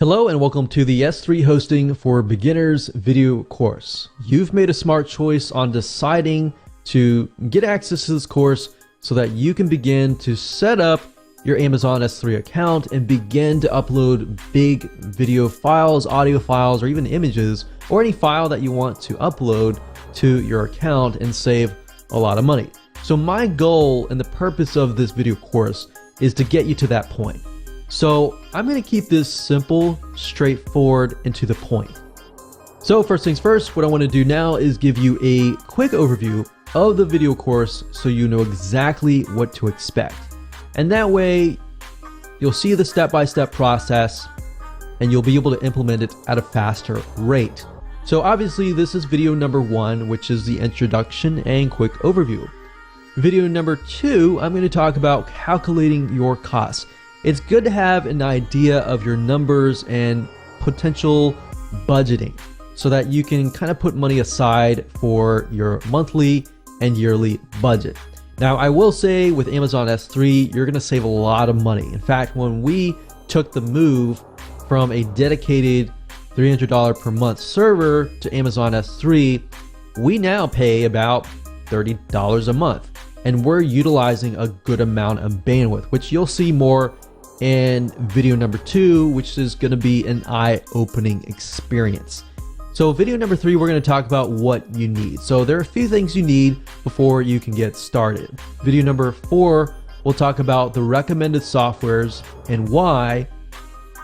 Hello and welcome to the S3 Hosting for Beginners video course. You've made a smart choice on deciding to get access to this course so that you can begin to set up your Amazon S3 account and begin to upload big video files, audio files, or even images, or any file that you want to upload to your account and save a lot of money. So my goal and the purpose of this video course is to get you to that point. So I'm going to keep this simple, straightforward, and to the point. So first things first, what I want to do now is give you a quick overview of the video course so you know exactly what to expect. And that way you'll see the step-by-step process and you'll be able to implement it at a faster rate. So obviously this is video number 1, which is the introduction and quick overview. Video number 2, I'm going to talk about calculating your costs. It's good to have an idea of your numbers and potential budgeting so that you can kind of put money aside for your monthly and yearly budget. Now, I will say with Amazon S3, you're going to save a lot of money. In fact, when we took the move from a dedicated $300 per month server to Amazon S3, we now pay about $30 a month. And we're utilizing a good amount of bandwidth, which you'll see more in video number 2, which is going to be an eye-opening experience. So video number 3, we're going to talk about what you need. So there are a few things you need before you can get started. Video number 4, we'll talk about the recommended softwares and why.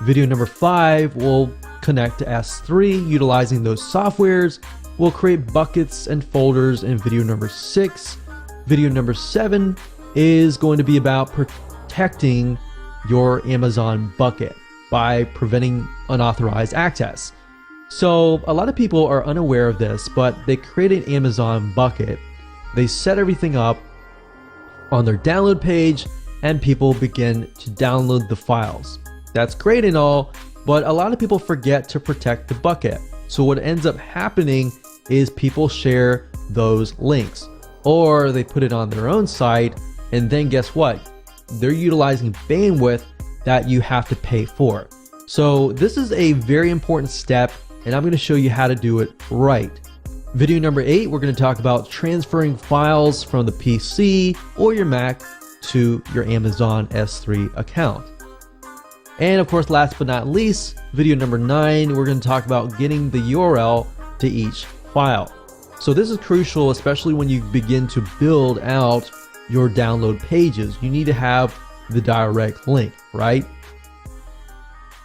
Video number 5, we'll connect to S3 utilizing those softwares. We'll create buckets and folders in video number 6. Video number 7 is going to be about protecting your Amazon bucket by preventing unauthorized access. So a lot of people are unaware of this, but they create an Amazon bucket. They set everything up on their download page and people begin to download the files. That's great and all, but a lot of people forget to protect the bucket. So what ends up happening is people share those links or they put it on their own site, and then guess what? They're utilizing bandwidth that you have to pay for. So this is a very important step, and I'm going to show you how to do it right. Video number 8, we're going to talk about transferring files from the PC or your Mac to your Amazon S3 account. And of course, last but not least, video number 9, we're going to talk about getting the URL to each file. So this is crucial, especially when you begin to build out your download pages. You need to have the direct link, right?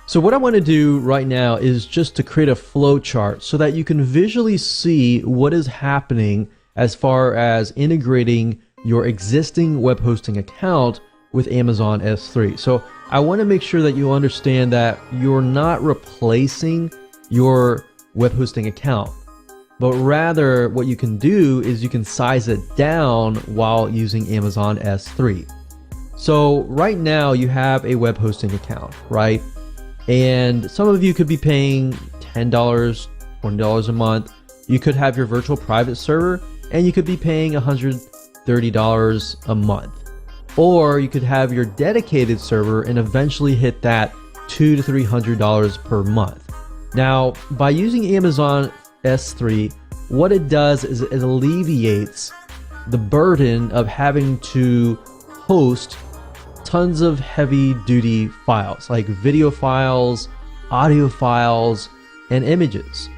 So what I want to do right now is just to create a flow chart so that you can visually see what is happening as far as integrating your existing web hosting account with Amazon S3. So I want to make sure that you understand that you're not replacing your web hosting account, but rather what you can do is you can size it down while using Amazon S3. So right now you have a web hosting account, right? And some of you could be paying $10, $20 a month. You could have your virtual private server and you could be paying $130 a month. Or you could have your dedicated server and eventually hit that $200 to $300 per month. Now, by using Amazon S3, what it does is it alleviates the burden of having to host tons of heavy duty files like video files, audio files, and images.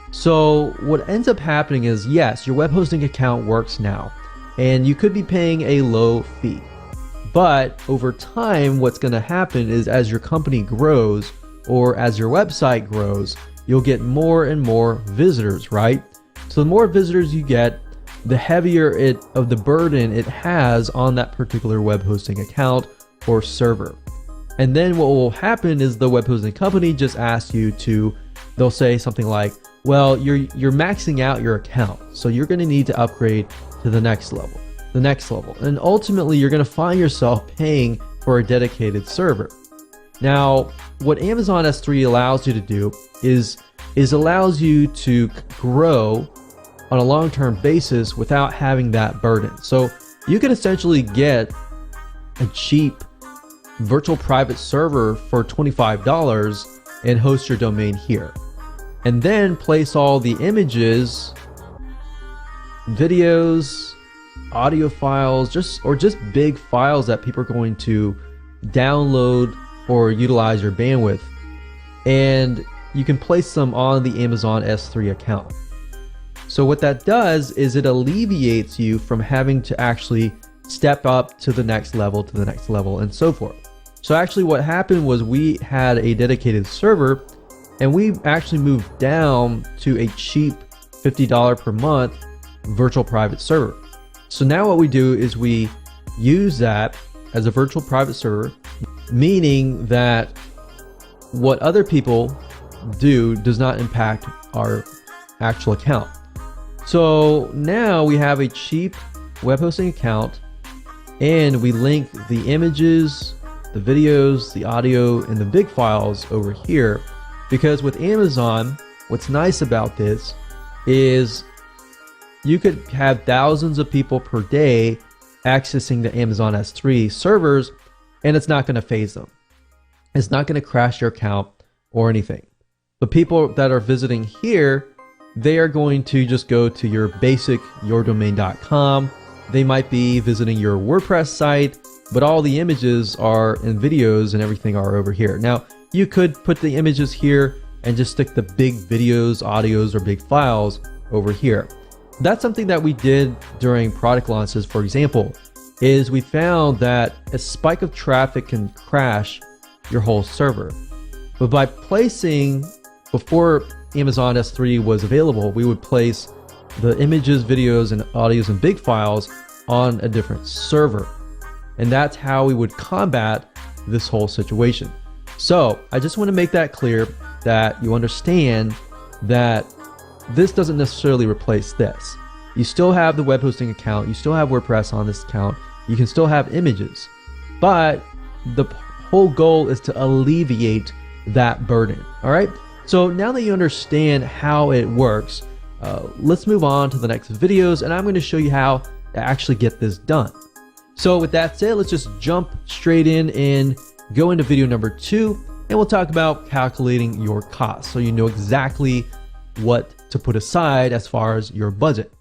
So what ends up happening is, yes, your web hosting account works now and you could be paying a low fee, but over time what's going to happen is as your company grows or as your website grows, you'll get more and more visitors, right? So the more visitors you get, the heavier of the burden it has on that particular web hosting account or server. And then what will happen is the web hosting company just asks you to, they'll say something like, well, you're maxing out your account, so you're going to need to upgrade to the next level. And ultimately you're going to find yourself paying for a dedicated server. Now, what Amazon S3 allows you to do is allows you to grow on a long-term basis without having that burden. So you can essentially get a cheap virtual private server for $25 and host your domain here. And then place all the images, videos, audio files, just big files that people are going to download or utilize your bandwidth. And you can place them on the Amazon S3 account. So what that does is it alleviates you from having to actually step up to the next level, and so forth. So actually what happened was we had a dedicated server, and we actually moved down to a cheap $50 per month virtual private server. So now what we do is we use that as a virtual private server, meaning that what other people do does not impact our actual account. So now we have a cheap web hosting account, and we link the images, the videos, the audio, and the big files over here. Because with Amazon, what's nice about this is you could have thousands of people per day accessing the Amazon S3 servers, and it's not going to phase them. It's not going to crash your account or anything. The people that are visiting here, they are going to just go to your basic yourdomain.com. They might be visiting your WordPress site, but all the images are and videos and everything are over here. Now, you could put the images here and just stick the big videos, audios, or big files over here. That's something that we did during product launches. For example, is we found that a spike of traffic can crash your whole server. But by placing, before Amazon S3 was available, we would place the images, videos, and audios and big files on a different server. And that's how we would combat this whole situation. So I just want to make that clear, that you understand that this doesn't necessarily replace this. You still have the web hosting account, you still have WordPress on this account, you can still have images, but the whole goal is to alleviate that burden. All right. So now that you understand how it works, let's move on to the next videos, and I'm going to show you how to actually get this done. So with that said, let's just jump straight in and go into video number 2, and we'll talk about calculating your costs so you know exactly what to put aside as far as your budget.